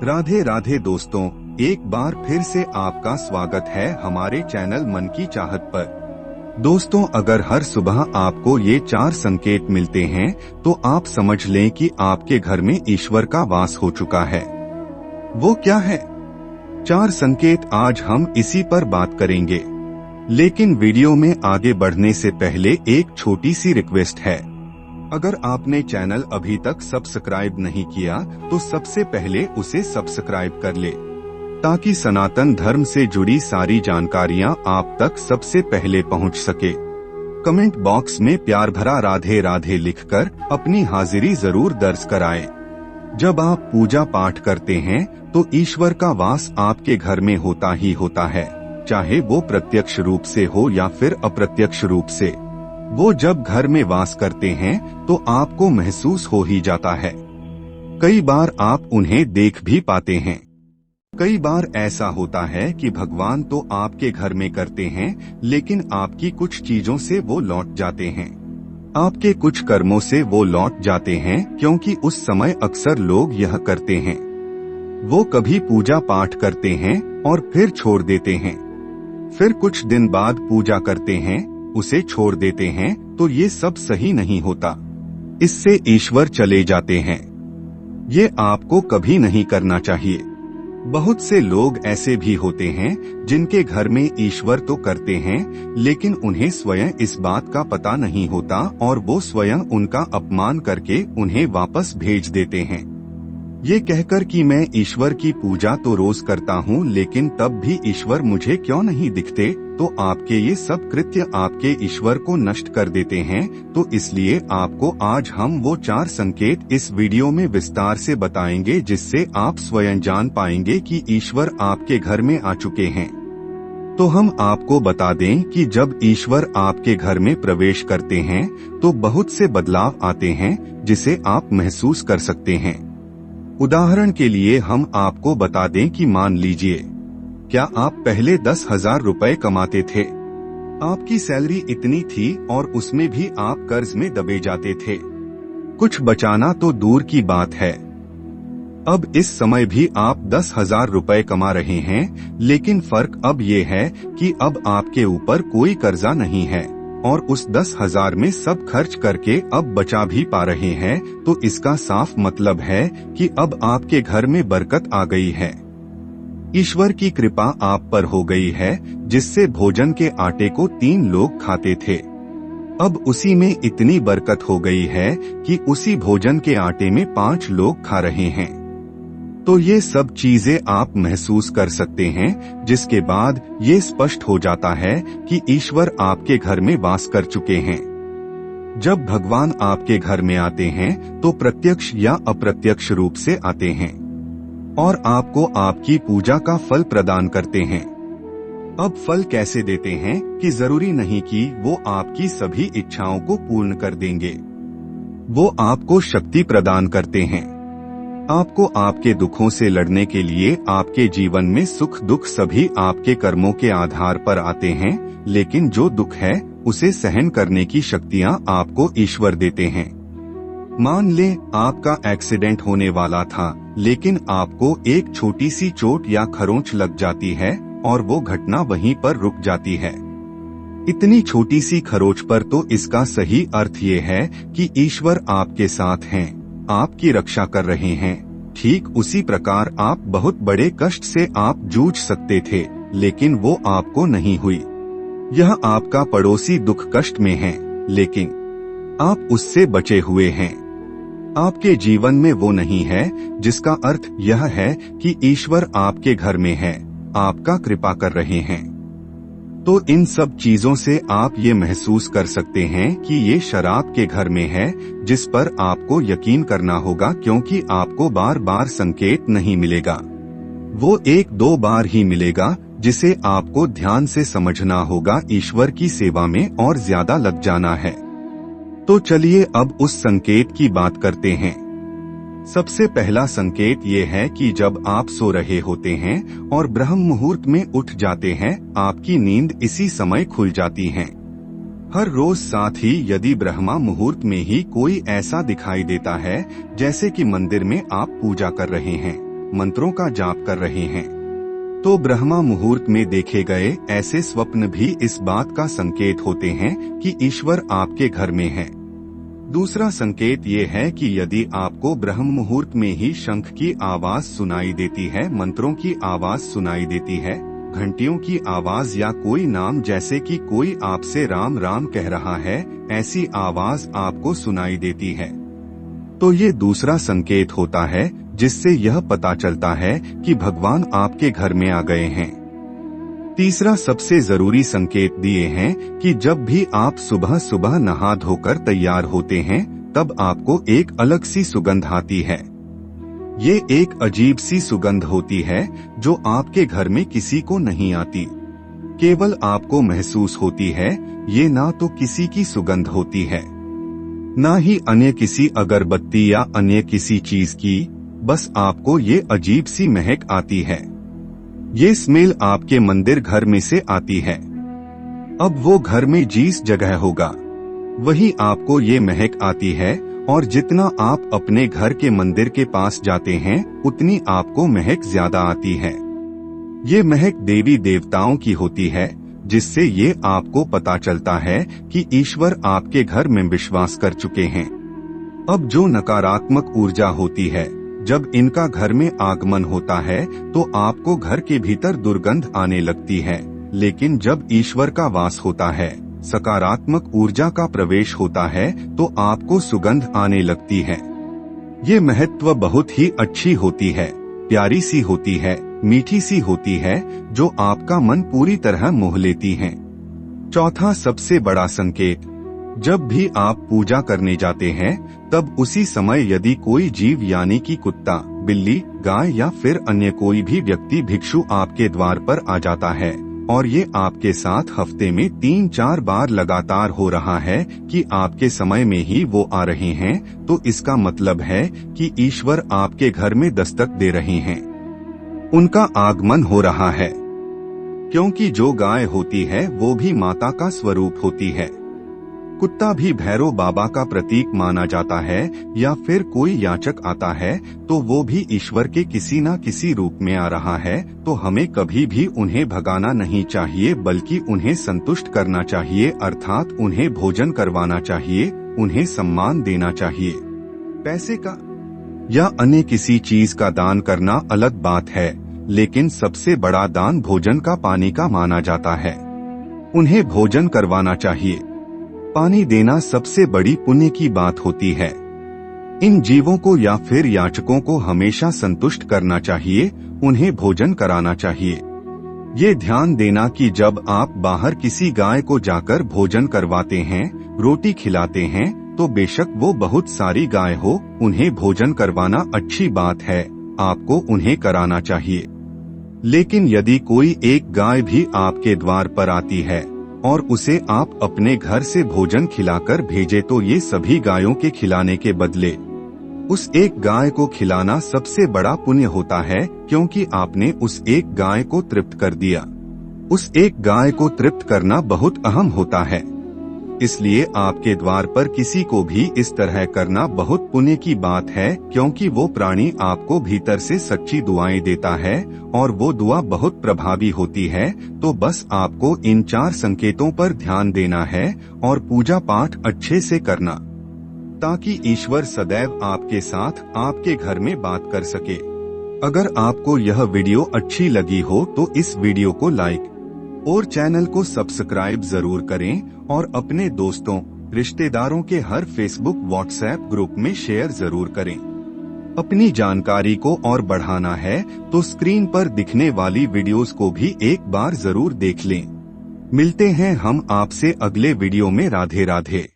राधे राधे दोस्तों, एक बार फिर से आपका स्वागत है हमारे चैनल मन की चाहत पर। दोस्तों, अगर हर सुबह आपको ये 4 संकेत मिलते हैं तो आप समझ लें कि आपके घर में ईश्वर का वास हो चुका है। वो क्या है? 4 संकेत आज हम इसी पर बात करेंगे। लेकिन वीडियो में आगे बढ़ने से पहले एक छोटी सी रिक्वेस्ट है। अगर आपने चैनल अभी तक सब्सक्राइब नहीं किया तो सबसे पहले उसे सब्सक्राइब कर ले, ताकि सनातन धर्म से जुड़ी सारी जानकारियां आप तक सबसे पहले पहुंच सके। कमेंट बॉक्स में प्यार भरा राधे राधे लिखकर अपनी हाजिरी जरूर दर्ज कराएं। जब आप पूजा पाठ करते हैं तो ईश्वर का वास आपके घर में होता ही होता है, चाहे वो प्रत्यक्ष रूप से हो या फिर अप्रत्यक्ष रूप से। वो जब घर में वास करते हैं तो आपको महसूस हो ही जाता है। कई बार आप उन्हें देख भी पाते हैं। कई बार ऐसा होता है कि भगवान तो आपके घर में करते हैं, लेकिन आपकी कुछ चीजों से वो लौट जाते हैं। आपके कुछ कर्मों से वो लौट जाते हैं, क्योंकि उस समय अक्सर लोग यह करते हैं। वो कभी पूजा पाठ करते हैं और फिर छोड़ देते हैं, फिर कुछ दिन बाद पूजा करते हैं, उसे छोड़ देते हैं, तो ये सब सही नहीं होता। इससे ईश्वर चले जाते हैं। ये आपको कभी नहीं करना चाहिए। बहुत से लोग ऐसे भी होते हैं जिनके घर में ईश्वर तो करते हैं, लेकिन उन्हें स्वयं इस बात का पता नहीं होता और वो स्वयं उनका अपमान करके उन्हें वापस भेज देते हैं, ये कहकर कि मैं ईश्वर की पूजा तो रोज करता हूँ, लेकिन तब भी ईश्वर मुझे क्यों नहीं दिखते। तो आपके ये सब कृत्य आपके ईश्वर को नष्ट कर देते हैं। तो इसलिए आपको आज हम वो 4 संकेत इस वीडियो में विस्तार से बताएंगे, जिससे आप स्वयं जान पाएंगे कि ईश्वर आपके घर में आ चुके हैं। तो हम आपको बता दें कि जब ईश्वर आपके घर में प्रवेश करते हैं तो बहुत से बदलाव आते हैं, जिसे आप महसूस कर सकते हैं। उदाहरण के लिए हम आपको बता दें कि मान लीजिए, क्या आप पहले 10,000 रुपए कमाते थे। आपकी सैलरी इतनी थी और उसमें भी आप कर्ज में दबे जाते थे। कुछ बचाना तो दूर की बात है। अब इस समय भी आप 10,000 रुपए कमा रहे हैं, लेकिन फर्क अब ये है कि अब आपके ऊपर कोई कर्जा नहीं है और उस 10,000 में सब खर्च करके अब बचा भी पा रहे हैं। तो इसका साफ मतलब है कि अब आपके घर में बरकत आ गई है। ईश्वर की कृपा आप पर हो गई है, जिससे भोजन के आटे को 3 लोग खाते थे, अब उसी में इतनी बरकत हो गई है कि उसी भोजन के आटे में 5 लोग खा रहे हैं। तो ये सब चीजें आप महसूस कर सकते हैं, जिसके बाद ये स्पष्ट हो जाता है कि ईश्वर आपके घर में वास कर चुके हैं। जब भगवान आपके घर में आते हैं तो प्रत्यक्ष या अप्रत्यक्ष रूप से आते हैं और आपको आपकी पूजा का फल प्रदान करते हैं। अब फल कैसे देते हैं कि जरूरी नहीं कि वो आपकी सभी इच्छाओं को पूर्ण कर देंगे। वो आपको शक्ति प्रदान करते हैं। आपको आपके दुखों से लड़ने के लिए आपके जीवन में सुख दुख सभी आपके कर्मों के आधार पर आते हैं, लेकिन जो दुख है उसे सहन करने की शक्तियाँ आपको ईश्वर देते हैं। मान लें आपका एक्सीडेंट होने वाला था, लेकिन आपको एक छोटी सी चोट या खरोंच लग जाती है और वो घटना वहीं पर रुक जाती है। इतनी छोटी सी खरोंच पर तो इसका सही अर्थ ये है कि ईश्वर आपके साथ हैं, आपकी रक्षा कर रहे हैं। ठीक उसी प्रकार आप बहुत बड़े कष्ट से आप जूझ सकते थे, लेकिन वो आपको नहीं हुई। यह आपका पड़ोसी दुख कष्ट में है, लेकिन आप उससे बचे हुए हैं। आपके जीवन में वो नहीं है, जिसका अर्थ यह है कि ईश्वर आपके घर में है, आपका कृपा कर रहे हैं। तो इन सब चीजों से आप ये महसूस कर सकते हैं कि ये शराब के घर में है, जिस पर आपको यकीन करना होगा, क्योंकि आपको बार बार संकेत नहीं मिलेगा। वो 1-2 बार ही मिलेगा, जिसे आपको ध्यान से समझना होगा। ईश्वर की सेवा में और ज्यादा लग जाना है। तो चलिए अब उस संकेत की बात करते हैं। सबसे पहला संकेत ये है कि जब आप सो रहे होते हैं और ब्रह्म मुहूर्त में उठ जाते हैं, आपकी नींद इसी समय खुल जाती है। हर रोज साथ ही यदि ब्रह्मा मुहूर्त में ही कोई ऐसा दिखाई देता है जैसे कि मंदिर में आप पूजा कर रहे हैं, मंत्रों का जाप कर रहे हैं, तो ब्रह्मा मुहूर्त में देखे गए ऐसे स्वप्न भी इस बात का संकेत होते हैं कि ईश्वर आपके घर में है। दूसरा संकेत ये है कि यदि आपको ब्रह्म मुहूर्त में ही शंख की आवाज सुनाई देती है, मंत्रों की आवाज सुनाई देती है, घंटियों की आवाज या कोई नाम जैसे कि कोई आपसे राम राम कह रहा है, ऐसी आवाज आपको सुनाई देती है, तो ये दूसरा संकेत होता है जिससे यह पता चलता है कि भगवान आपके घर में आ गए हैं। तीसरा सबसे जरूरी संकेत दिए हैं कि जब भी आप सुबह सुबह नहा धोकर तैयार होते हैं तब आपको एक अलग सी सुगंध आती है। ये एक अजीब सी सुगंध होती है जो आपके घर में किसी को नहीं आती, केवल आपको महसूस होती है। ये ना तो किसी की सुगंध होती है, ना ही अन्य किसी अगरबत्ती या अन्य किसी चीज की, बस आपको ये अजीब सी महक आती है। ये स्मेल आपके मंदिर घर में से आती है। अब वो घर में जिस जगह होगा वही आपको ये महक आती है, और जितना आप अपने घर के मंदिर के पास जाते हैं उतनी आपको महक ज्यादा आती है। ये महक देवी देवताओं की होती है, जिससे ये आपको पता चलता है कि ईश्वर आपके घर में विश्वास कर चुके हैं। अब जो नकारात्मक ऊर्जा होती है, जब इनका घर में आगमन होता है तो आपको घर के भीतर दुर्गंध आने लगती है, लेकिन जब ईश्वर का वास होता है, सकारात्मक ऊर्जा का प्रवेश होता है, तो आपको सुगंध आने लगती है। ये महत्व बहुत ही अच्छी होती है, प्यारी सी होती है, मीठी सी होती है, जो आपका मन पूरी तरह मोह लेती है। चौथा सबसे बड़ा संकेत, जब भी आप पूजा करने जाते हैं तब उसी समय यदि कोई जीव यानी कि कुत्ता, बिल्ली, गाय या फिर अन्य कोई भी व्यक्ति भिक्षु आपके द्वार पर आ जाता है और ये आपके साथ हफ्ते में 3-4 बार लगातार हो रहा है कि आपके समय में ही वो आ रहे हैं, तो इसका मतलब है कि ईश्वर आपके घर में दस्तक दे रहे हैं, उनका आगमन हो रहा है। क्योंकि जो गाय होती है वो भी माता का स्वरूप होती है, कुत्ता भी भैरव बाबा का प्रतीक माना जाता है, या फिर कोई याचक आता है तो वो भी ईश्वर के किसी न किसी रूप में आ रहा है। तो हमें कभी भी उन्हें भगाना नहीं चाहिए, बल्कि उन्हें संतुष्ट करना चाहिए, अर्थात उन्हें भोजन करवाना चाहिए, उन्हें सम्मान देना चाहिए। पैसे का या अन्य किसी चीज का दान करना अलग बात है, लेकिन सबसे बड़ा दान भोजन का, पानी का माना जाता है। उन्हें भोजन करवाना चाहिए, पानी देना सबसे बड़ी पुण्य की बात होती है। इन जीवों को या फिर याचकों को हमेशा संतुष्ट करना चाहिए, उन्हें भोजन कराना चाहिए। ये ध्यान देना कि जब आप बाहर किसी गाय को जाकर भोजन करवाते हैं, रोटी खिलाते हैं, तो बेशक वो बहुत सारी गाय हो, उन्हें भोजन करवाना अच्छी बात है, आपको उन्हें कराना चाहिए। लेकिन यदि कोई एक गाय भी आपके द्वार पर आती है और उसे आप अपने घर से भोजन खिलाकर भेजे, तो ये सभी गायों के खिलाने के बदले उस एक गाय को खिलाना सबसे बड़ा पुण्य होता है, क्योंकि आपने उस एक गाय को तृप्त कर दिया। उस एक गाय को तृप्त करना बहुत अहम होता है, इसलिए आपके द्वार पर किसी को भी इस तरह करना बहुत पुण्य की बात है, क्योंकि वो प्राणी आपको भीतर से सच्ची दुआएं देता है और वो दुआ बहुत प्रभावी होती है। तो बस आपको इन 4 संकेतों पर ध्यान देना है और पूजा पाठ अच्छे से करना, ताकि ईश्वर सदैव आपके साथ आपके घर में बात कर सके। अगर आपको यह वीडियो अच्छी लगी हो तो इस वीडियो को लाइक और चैनल को सब्सक्राइब जरूर करें और अपने दोस्तों, रिश्तेदारों के हर फेसबुक, व्हाट्सएप ग्रुप में शेयर जरूर करें। अपनी जानकारी को और बढ़ाना है तो स्क्रीन पर दिखने वाली वीडियोस को भी एक बार जरूर देख लें। मिलते हैं हम आपसे अगले वीडियो में। राधे राधे।